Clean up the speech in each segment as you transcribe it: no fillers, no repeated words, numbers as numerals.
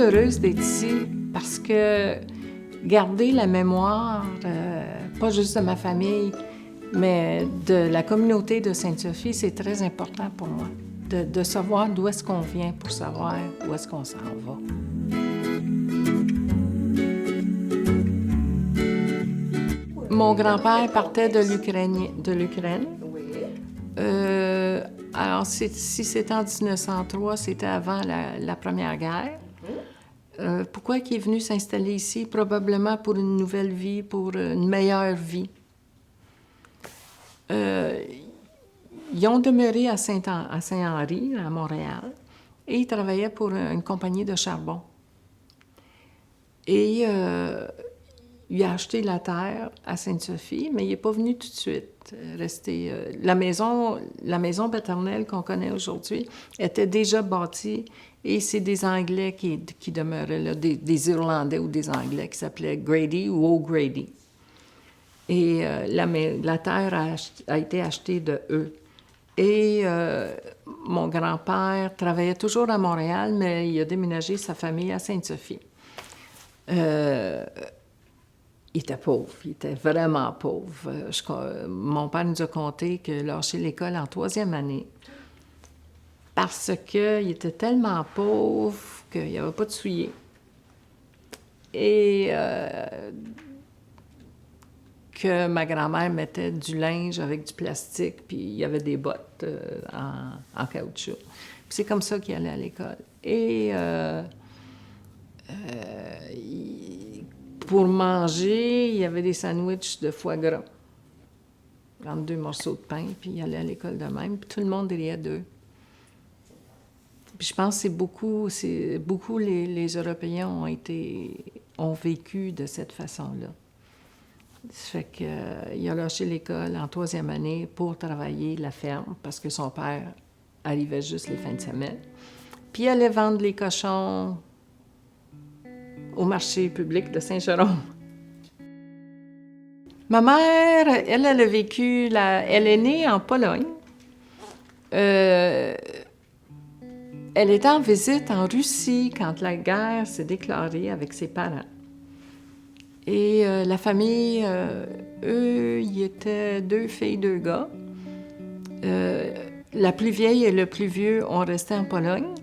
heureuse d'être ici parce que garder la mémoire, pas juste de ma famille, mais de la communauté de Sainte-Sophie, c'est très important pour moi. De savoir d'où est-ce qu'on vient pour savoir où est-ce qu'on s'en va. Mon grand-père partait de l'Ukraine. Alors, si c'était en 1903, c'était avant la Première Guerre. Pourquoi il est venu s'installer ici? Probablement pour une nouvelle vie, pour une meilleure vie. Ils ont demeuré à Saint-Henri, à Montréal, et ils travaillaient pour une compagnie de charbon. Et il a acheté la terre à Sainte-Sophie, mais il n'est pas venu tout de suite. La maison paternelle qu'on connaît aujourd'hui était déjà bâtie, et c'est des Anglais qui demeuraient là, des Irlandais ou des Anglais qui s'appelaient Grady ou O'Grady. Et la terre a été achetée de eux. Et mon grand-père travaillait toujours à Montréal, mais il a déménagé sa famille à Sainte-Sophie. Il était pauvre, il était vraiment pauvre. Mon père nous a conté qu'il a lâché l'école en 3e année parce qu'il était tellement pauvre qu'il n'y avait pas de souliers. Et que ma grand-mère mettait du linge avec du plastique, puis il y avait des bottes en caoutchouc. Puis c'est comme ça qu'il allait à l'école. Et pour manger, il y avait des sandwichs de foie gras, entre 2 morceaux de pain, puis il allait à l'école de même, puis tout le monde riait d'eux. Puis je pense que c'est beaucoup les Européens ont vécu de cette façon-là. Ça fait qu'il a lâché l'école en 3e année pour travailler la ferme, parce que son père arrivait juste les fins de semaine. Puis il allait vendre les cochons au marché public de Saint-Jérôme. Ma mère, elle a vécu... Elle est née en Pologne. Elle était en visite en Russie quand la guerre s'est déclarée avec ses parents. Et la famille, eux, ils étaient 2 filles, 2 gars. La plus vieille et le plus vieux ont resté en Pologne.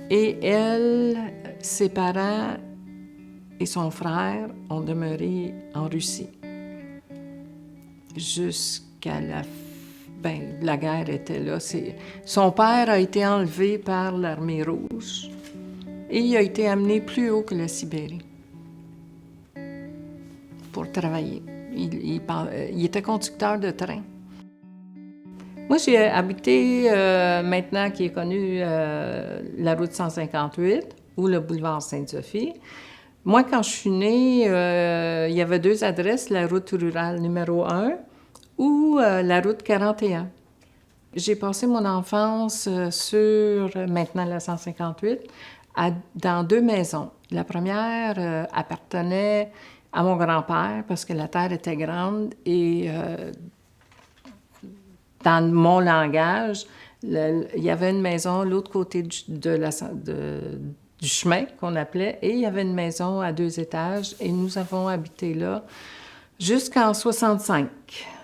Et elle, ses parents et son frère ont demeuré en Russie. Jusqu'à la guerre était là. Son père a été enlevé par l'Armée rouge et il a été amené plus haut que la Sibérie pour travailler. Il était conducteur de train. Moi, j'ai habité, maintenant qui est connue la route 158 ou le boulevard Sainte-Sophie. Moi, quand je suis née, il y avait 2 adresses, la route rurale numéro 1 ou la route 41. J'ai passé mon enfance sur, maintenant la 158, dans 2 maisons. La première appartenait à mon grand-père parce que la terre était grande et dans mon langage, il y avait une maison de l'autre côté du chemin qu'on appelait, et il y avait une maison à 2 étages, et nous avons habité là jusqu'en 65.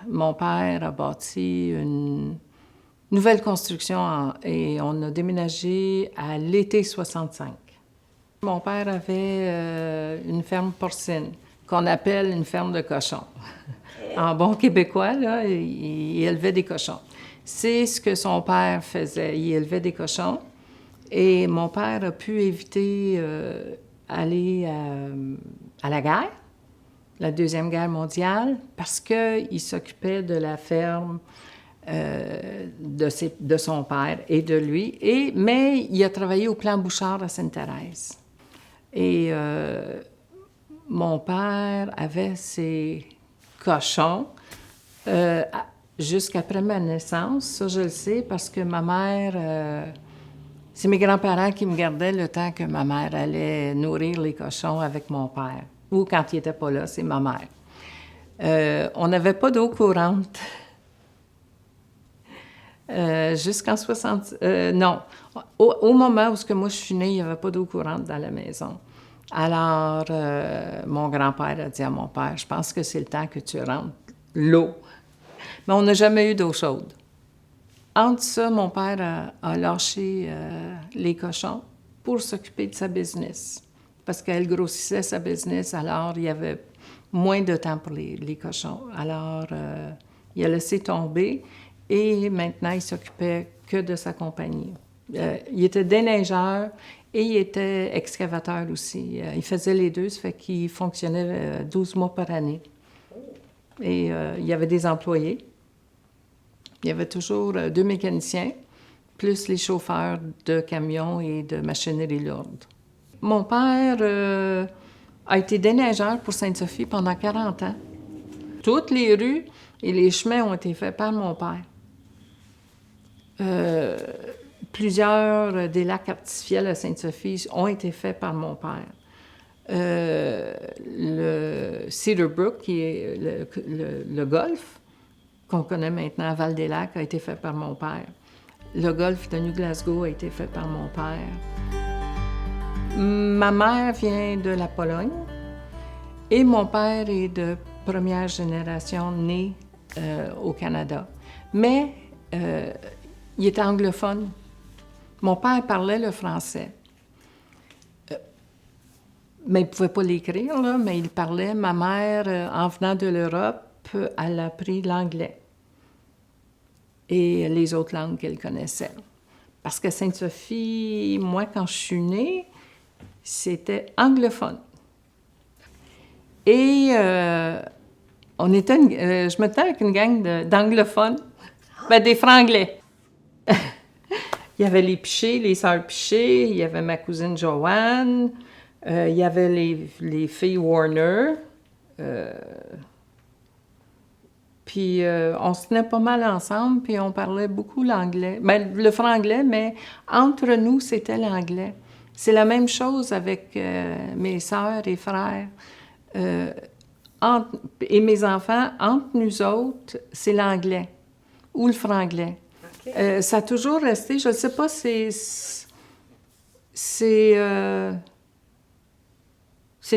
Mon père a bâti une nouvelle construction et on a déménagé à l'été 65. Mon père avait une ferme porcine qu'on appelle une ferme de cochons. En bon québécois, là, il élevait des cochons. C'est ce que son père faisait. Il élevait des cochons. Et mon père a pu éviter aller à la guerre, la Deuxième Guerre mondiale, parce qu'il s'occupait de la ferme de son père et de lui. Mais il a travaillé au Plan Bouchard à Sainte-Thérèse. Et mon père avait ses cochons jusqu'après ma naissance. Ça, je le sais parce que ma mère... c'est mes grands-parents qui me gardaient le temps que ma mère allait nourrir les cochons avec mon père. Ou quand il n'était pas là, c'est ma mère. On n'avait pas d'eau courante. Jusqu'en 60... non. Au moment où moi je suis née, il n'y avait pas d'eau courante dans la maison. Alors, mon grand-père a dit à mon père, « Je pense que c'est le temps que tu rentres l'eau. » Mais on n'a jamais eu d'eau chaude. Entre ça, mon père a lâché les cochons pour s'occuper de sa business. Parce qu'elle grossissait sa business, alors il y avait moins de temps pour les cochons. Alors, il a laissé tomber et maintenant, il s'occupait que de sa compagnie. Il était déneigeur et il était excavateur aussi. Il faisait les deux, ça fait qu'il fonctionnait 12 mois par année. Et il y avait des employés. Il y avait toujours 2 mécaniciens, plus les chauffeurs de camions et de machinerie lourde. Mon père a été déneigeur pour Sainte-Sophie pendant 40 ans. Toutes les rues et les chemins ont été faits par mon père. Plusieurs des lacs artificiels à Sainte-Sophie ont été faits par mon père. Le Cedar Brook, qui est le golfe, qu'on connaît maintenant à Val-des-Lacs, a été fait par mon père. Le golfe de New Glasgow a été fait par mon père. Ma mère vient de la Pologne et mon père est de première génération né au Canada. Mais il était anglophone. Mon père parlait le français. Mais il ne pouvait pas l'écrire, là, mais il parlait. Ma mère, en venant de l'Europe, elle a appris l'anglais et les autres langues qu'elle connaissait. Parce que Sainte-Sophie, moi, quand je suis née, c'était anglophone. Et je me tenais avec une gang d'anglophones, des franglais. Il y avait les Piché, les sœurs Piché, il y avait ma cousine Joanne, il y avait les filles Warner. Puis on se tenait pas mal ensemble, puis on parlait beaucoup l'anglais. Le franglais, mais entre nous, c'était l'anglais. C'est la même chose avec mes sœurs et frères. Et mes enfants, entre nous autres, c'est l'anglais ou le franglais. Okay. Ça a toujours resté, je ne sais pas, c'est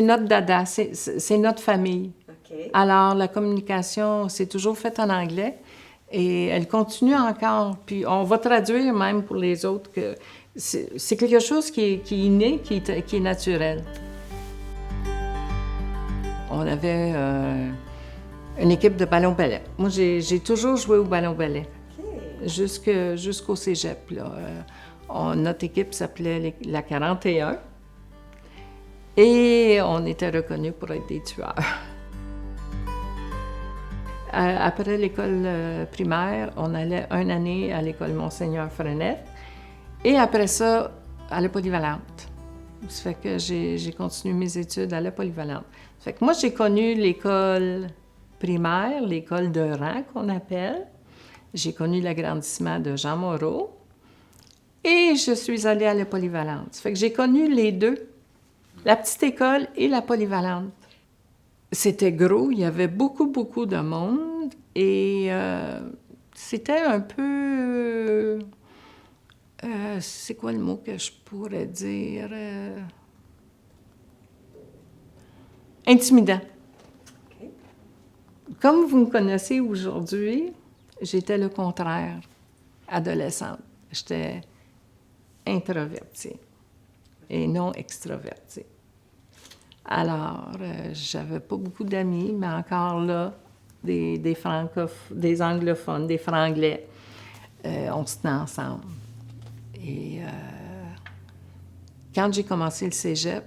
notre dada, c'est notre famille. Okay. Alors, la communication s'est toujours faite en anglais et elle continue encore. Puis, on va traduire même pour les autres que c'est quelque chose qui est inné, qui est naturel. On avait une équipe de ballon-ballet. Moi, j'ai toujours joué au ballon-ballet. Okay. Jusqu'au cégep, là. Notre équipe s'appelait la 41 et on était reconnus pour être des tueurs. Après l'école primaire, on allait une année à l'école Monseigneur Frenette et après ça, à la polyvalente. Ça fait que j'ai continué mes études à la polyvalente. Ça fait que moi, j'ai connu l'école primaire, l'école de rang qu'on appelle. J'ai connu l'agrandissement de Jean Moreau et je suis allée à la polyvalente. Ça fait que j'ai connu les deux, la petite école et la polyvalente. C'était gros, il y avait beaucoup, beaucoup de monde et c'était un peu... c'est quoi le mot que je pourrais dire? Intimidant. Okay. Comme vous me connaissez aujourd'hui, j'étais le contraire, adolescente. J'étais introvertie et non extrovertie. Alors, j'avais pas beaucoup d'amis, mais encore là, des anglophones, des franglais, on se tenait ensemble. Et quand j'ai commencé le cégep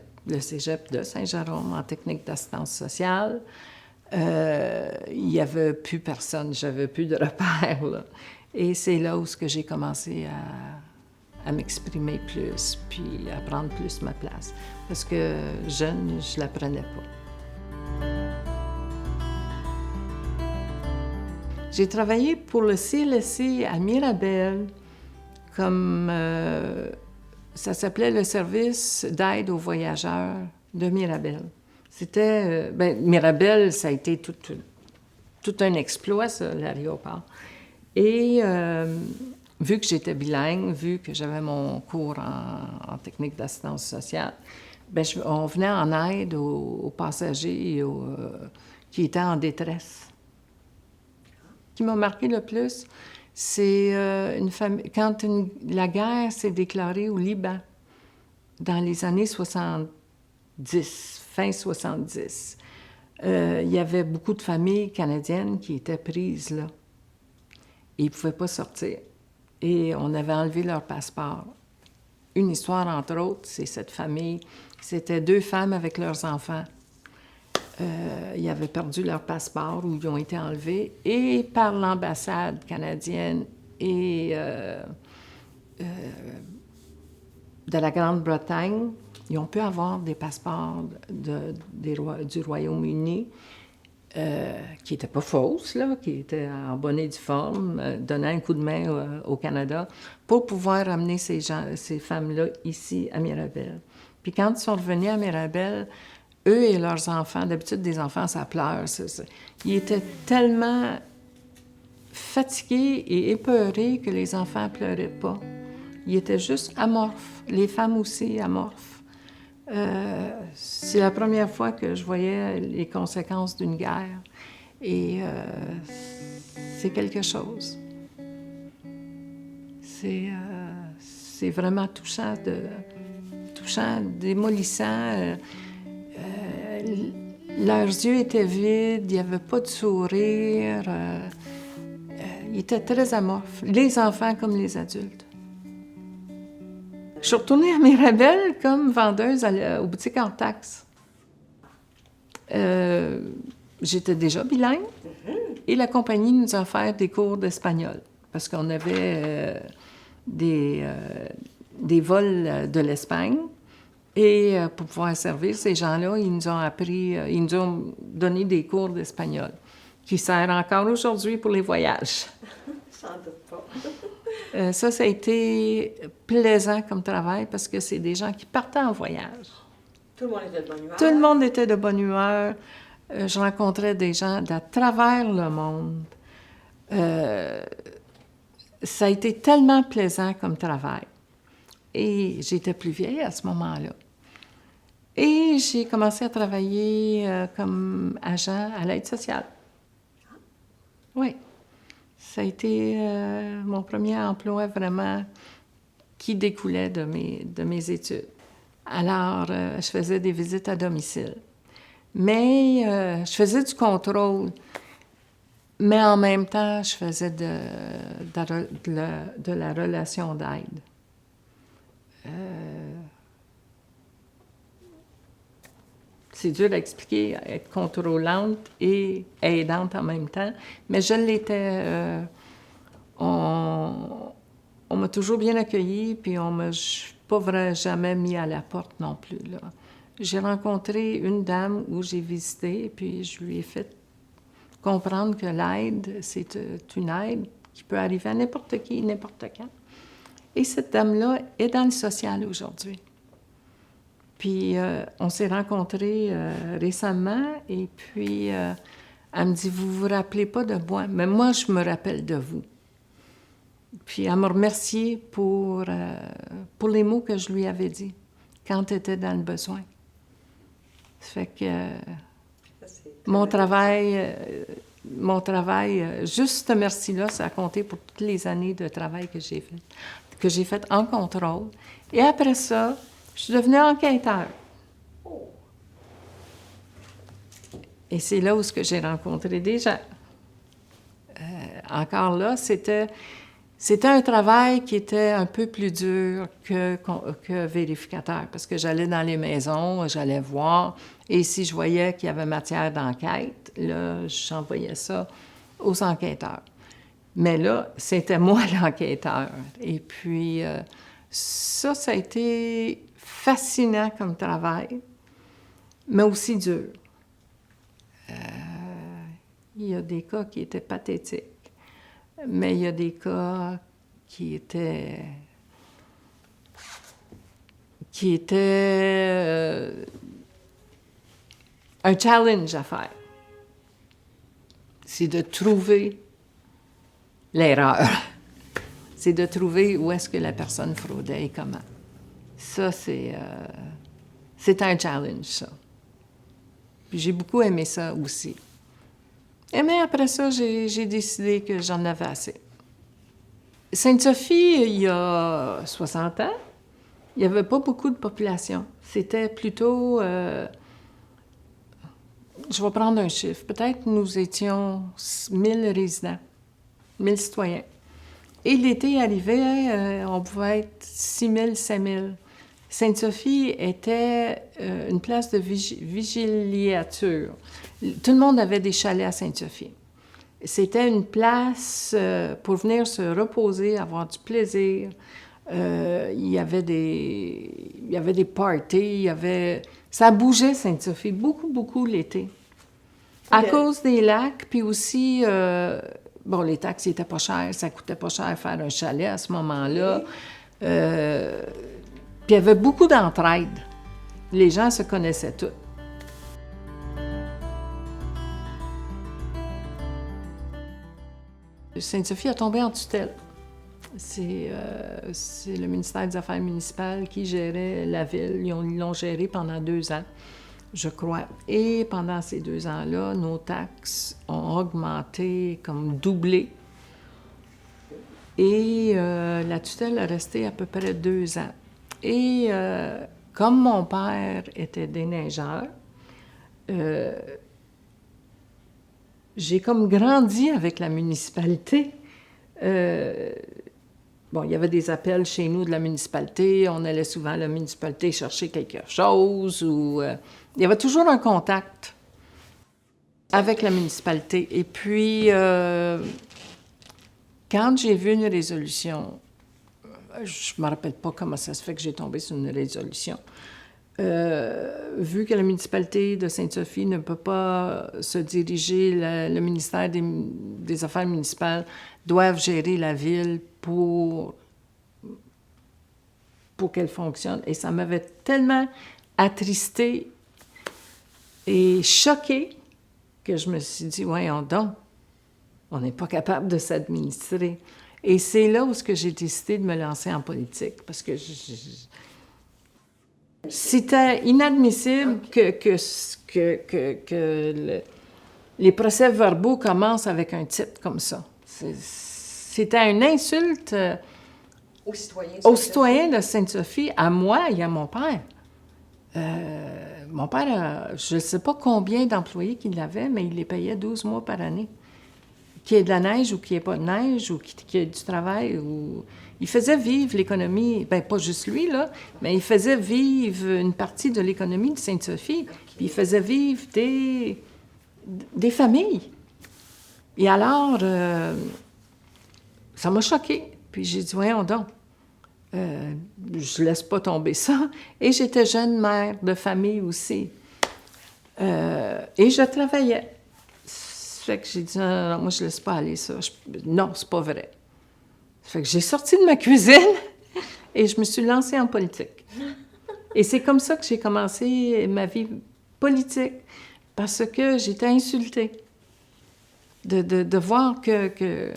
de Saint-Jérôme en technique d'assistance sociale, il n'y avait plus personne, j'avais plus de repères, là. Et c'est là où j'ai commencé à m'exprimer plus, puis à prendre plus ma place. Parce que jeune, je ne la prenais pas. J'ai travaillé pour le CLSC à Mirabel, comme ça s'appelait le service d'aide aux voyageurs de Mirabel. C'était... Mirabel, ça a été tout un exploit, ça, l'aéroport. Et vu que j'étais bilingue, vu que j'avais mon cours en technique d'assistance sociale, bien, on venait en aide aux passagers qui étaient en détresse. Ce qui m'a marqué le plus, c'est une famille. Quand la guerre s'est déclarée au Liban, dans les années 70, fin 70, il y avait beaucoup de familles canadiennes qui étaient prises là. Et ils ne pouvaient pas sortir. Et on avait enlevé leur passeport. Une histoire, entre autres, c'est cette famille. C'était 2 femmes avec leurs enfants. Ils avaient perdu leur passeport ou ils ont été enlevés. Et par l'ambassade canadienne et de la Grande-Bretagne, ils ont pu avoir des passeports du Royaume-Uni qui n'étaient pas fausses, là, qui étaient en bonne et due forme, donnant un coup de main au Canada pour pouvoir amener ces femmes-là ici à Mirabel. Puis quand ils sont revenus à Mirabel, eux et leurs enfants, d'habitude des enfants, ça pleure. Ils étaient tellement fatigués et épeurés que les enfants ne pleuraient pas. Ils étaient juste amorphes, les femmes aussi amorphes. C'est la première fois que je voyais les conséquences d'une guerre. Et c'est quelque chose. C'est vraiment touchant, démolissant. Leurs yeux étaient vides, il n'y avait pas de sourire. Ils étaient très amorphes, les enfants comme les adultes. Je suis retournée à Mirabel comme vendeuse aux boutiques hors taxe. J'étais déjà bilingue et la compagnie nous a offert des cours d'espagnol parce qu'on avait des vols de l'Espagne et pour pouvoir servir ces gens-là, ils nous ont donné des cours d'espagnol qui servent encore aujourd'hui pour les voyages. Sans doute pas. Ça a été plaisant comme travail parce que c'est des gens qui partaient en voyage. Tout le monde était de bonne humeur. Tout le monde était de bonne humeur. Je rencontrais des gens d'à travers le monde. Ça a été tellement plaisant comme travail. Et j'étais plus vieille à ce moment-là. Et j'ai commencé à travailler comme agent à l'aide sociale. Oui. Ça a été mon premier emploi vraiment qui découlait de mes études. Alors, je faisais des visites à domicile. Mais je faisais du contrôle. Mais en même temps, je faisais de la relation d'aide. C'est dur à expliquer, être contrôlante et aidante en même temps, mais je l'étais. On m'a toujours bien accueillie, puis on m'a pas jamais mis à la porte non plus, là. J'ai rencontré une dame où j'ai visité, puis je lui ai fait comprendre que l'aide, c'est une aide qui peut arriver à n'importe qui, n'importe quand. Et cette dame-là est dans le social aujourd'hui. Puis on s'est rencontrés récemment, et puis elle me dit « Vous vous rappelez pas de moi, mais moi, je me rappelle de vous. » Puis elle m'a remercié pour les mots que je lui avais dit quand elle était dans le besoin. Ça fait que mon travail, juste ce merci-là, ça a compté pour toutes les années de travail que j'ai fait en contrôle. Et après ça, je suis devenue enquêteur. Et c'est là où j'ai rencontré des gens. Encore là, c'était un travail qui était un peu plus dur que vérificateur, parce que j'allais dans les maisons, j'allais voir, et si je voyais qu'il y avait matière d'enquête, là, j'envoyais ça aux enquêteurs. Mais là, c'était moi l'enquêteur. Et puis, ça a été fascinant comme travail, mais aussi dur. Il y a des cas qui étaient pathétiques. Mais il y a des cas qui étaient un challenge à faire. C'est de trouver l'erreur. c'est de trouver où est-ce que la personne fraudait et comment. Ça, c'est un challenge, ça. Puis j'ai beaucoup aimé ça aussi. Mais après ça, j'ai décidé que j'en avais assez. Sainte-Sophie, il y a 60 ans, il n'y avait pas beaucoup de population. C'était plutôt... je vais prendre un chiffre. Peut-être nous étions 1000 résidents, 1000 citoyens. Et l'été arrivait, on pouvait être 6000, 5000. Sainte-Sophie était une place de vigiliature. Tout le monde avait des chalets à Sainte-Sophie. C'était une place pour venir se reposer, avoir du plaisir. Il y avait des parties, ça bougeait Sainte-Sophie, beaucoup, beaucoup l'été. À cause des lacs, puis aussi, les taxes n'étaient pas chères, ça coûtait pas cher faire un chalet à ce moment-là. Puis il y avait beaucoup d'entraide. Les gens se connaissaient tous. Sainte-Sophie a tombé en tutelle. C'est le ministère des Affaires municipales qui gérait la ville. Ils l'ont gérée pendant 2 ans, je crois. Et pendant ces 2 ans-là, nos taxes ont augmenté, comme doublé. Et la tutelle est restée à peu près 2 ans. Et comme mon père était déneigeur, j'ai comme grandi avec la municipalité. Il y avait des appels chez nous de la municipalité. On allait souvent à la municipalité chercher quelque chose. Il y avait toujours un contact avec la municipalité. Et puis, quand j'ai vu une résolution, je ne me rappelle pas comment ça se fait que j'ai tombé sur une résolution. Vu que la municipalité de Sainte-Sophie ne peut pas se diriger, le ministère des Affaires municipales doivent gérer la ville pour qu'elle fonctionne. Et ça m'avait tellement attristée et choquée que je me suis dit, voyons donc, on n'est pas capable de s'administrer. Et c'est là où j'ai décidé de me lancer en politique, parce que c'était inadmissible que les procès-verbaux commencent avec un titre comme ça. C'était une insulte aux citoyens de Sainte-Sophie, à moi et à mon père. Mon père, je ne sais pas combien d'employés qu'il avait, mais il les payait 12 mois par année. Qu'il y ait de la neige ou qu'il n'y ait pas de neige, ou qu'il y ait du travail. Il faisait vivre l'économie, pas juste lui, là, mais il faisait vivre une partie de l'économie de Sainte-Sophie. Puis il faisait vivre des familles. Et alors, ça m'a choquée. Puis j'ai dit, voyons donc, je laisse pas tomber ça. Et j'étais jeune mère de famille aussi. Et je travaillais. Fait que j'ai dit, non, moi, je laisse pas aller ça. Non, c'est pas vrai. Fait que j'ai sorti de ma cuisine et je me suis lancée en politique. Et c'est comme ça que j'ai commencé ma vie politique, parce que j'étais insultée de voir que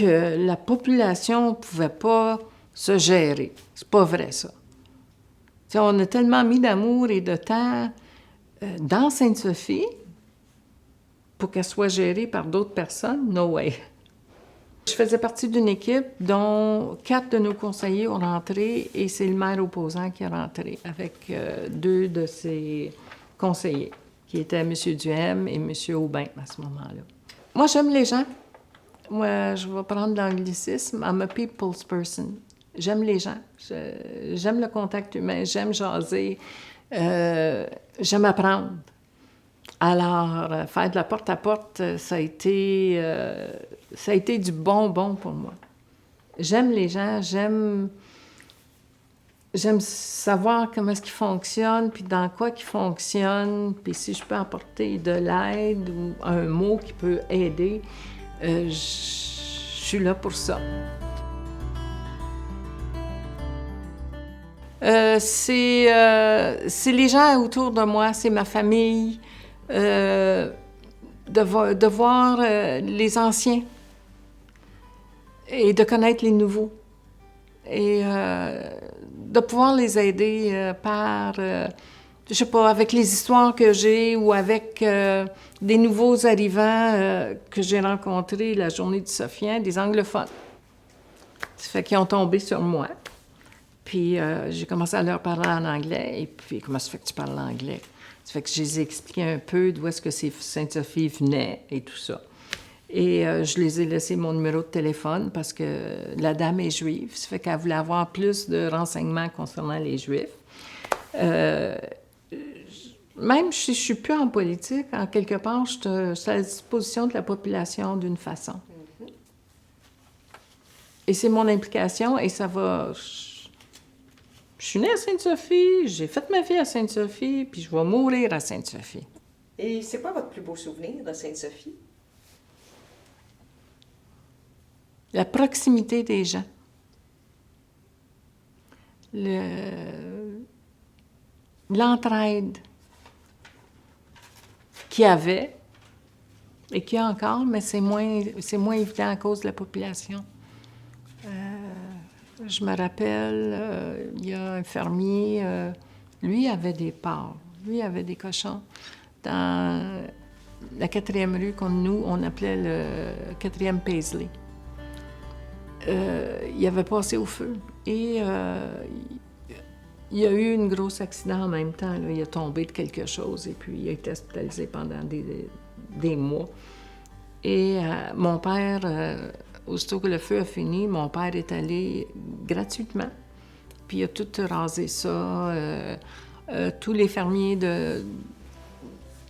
la population ne pouvait pas se gérer. C'est pas vrai, ça. T'sais, on a tellement mis d'amour et de temps dans Sainte-Sophie pour qu'elle soit gérée par d'autres personnes. No way. Je faisais partie d'une équipe dont 4 de nos conseillers ont rentré et c'est le maire opposant qui est rentré avec 2 de ses conseillers, qui étaient M. Duhem et M. Aubin à ce moment-là. Moi, j'aime les gens. Moi, je vais prendre l'anglicisme. I'm a people's person. J'aime les gens. J'aime le contact humain. J'aime jaser. J'aime apprendre. Alors, faire de la porte-à-porte, ça a été du bonbon pour moi. J'aime les gens, j'aime savoir comment est-ce qu'ils fonctionnent, puis dans quoi ils fonctionnent, puis si je peux apporter de l'aide ou un mot qui peut aider, je suis là pour ça. C'est les gens autour de moi, c'est ma famille. De voir les anciens. et de connaître les nouveaux. Et de pouvoir les aider par, je sais pas, avec les histoires que j'ai ou avec des nouveaux arrivants que j'ai rencontrés la journée du Sophien, des anglophones. Ça fait qu'ils ont tombé sur moi. Puis j'ai commencé à leur parler en anglais. Et puis, comment ça fait que tu parles l'anglais? Ça fait que je les ai expliqué un peu d'où est-ce que Sainte-Sophie venait et tout ça. Et je les ai laissé mon numéro de téléphone parce que la dame est juive. Ça fait qu'elle voulait avoir plus de renseignements concernant les Juifs. Même si je ne suis plus en politique, en quelque part, je suis à la disposition de la population d'une façon. Et c'est mon implication et ça va... Je suis née à Sainte-Sophie, j'ai fait ma vie à Sainte-Sophie, puis je vais mourir à Sainte-Sophie. Et c'est quoi votre plus beau souvenir de Sainte-Sophie? La proximité des gens. L'entraide qu'il y avait, et qu'il y a encore, mais c'est moins évident à cause de la population. Je me rappelle, il y a un fermier, lui avait des porcs, lui avait des cochons. Dans la 4e rue, qu'on nous, on appelait le 4e Paisley. Il avait passé au feu. Et il y a eu un gros accident en même temps. Là. Il a tombé de quelque chose et puis il a été hospitalisé pendant des mois. Et mon père, aussitôt que le feu a fini, mon père est allé gratuitement. Puis il a tout rasé ça. Tous les fermiers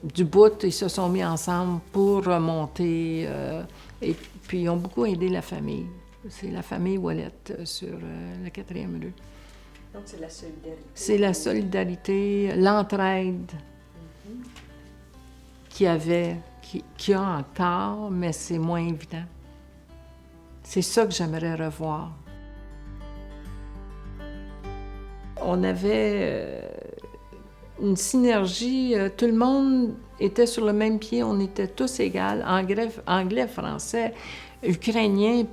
du bout, ils se sont mis ensemble pour remonter. Et puis ils ont beaucoup aidé la famille. C'est la famille Ouellette sur la 4e rue. Donc c'est la solidarité. C'est la solidarité, l'entraide qu'il y avait, qu'il y a encore, mais c'est moins évident. C'est ça que j'aimerais revoir. On avait une synergie, tout le monde était sur le même pied, on était tous égaux, anglais, français, ukrainiens,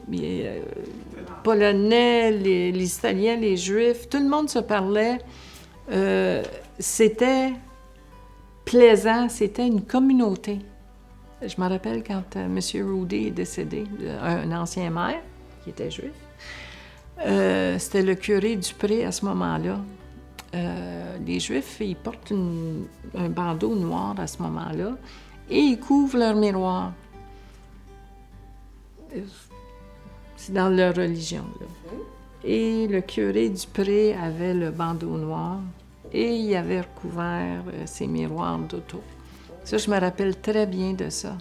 polonais, les Italiens, les Juifs, tout le monde se parlait. C'était plaisant, c'était une communauté. Je me rappelle quand M. Rudy est décédé, un ancien maire qui était juif. C'était le curé Dupré à ce moment-là. Les Juifs, ils portent un bandeau noir à ce moment-là et ils couvrent leur miroir. C'est dans leur religion, là. Et le curé Dupré avait le bandeau noir et il avait recouvert ses miroirs d'auto. Ça, je me rappelle très bien de ça.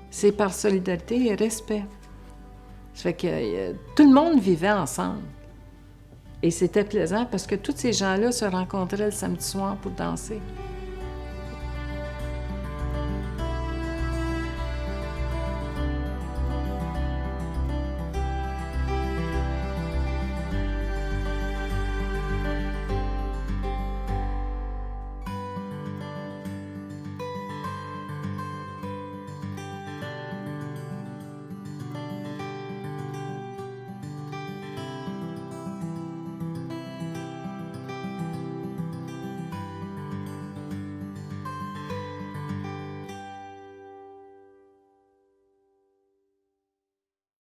C'est par solidarité et respect. Ça fait que tout le monde vivait ensemble. Et c'était plaisant parce que tous ces gens-là se rencontraient le samedi soir pour danser.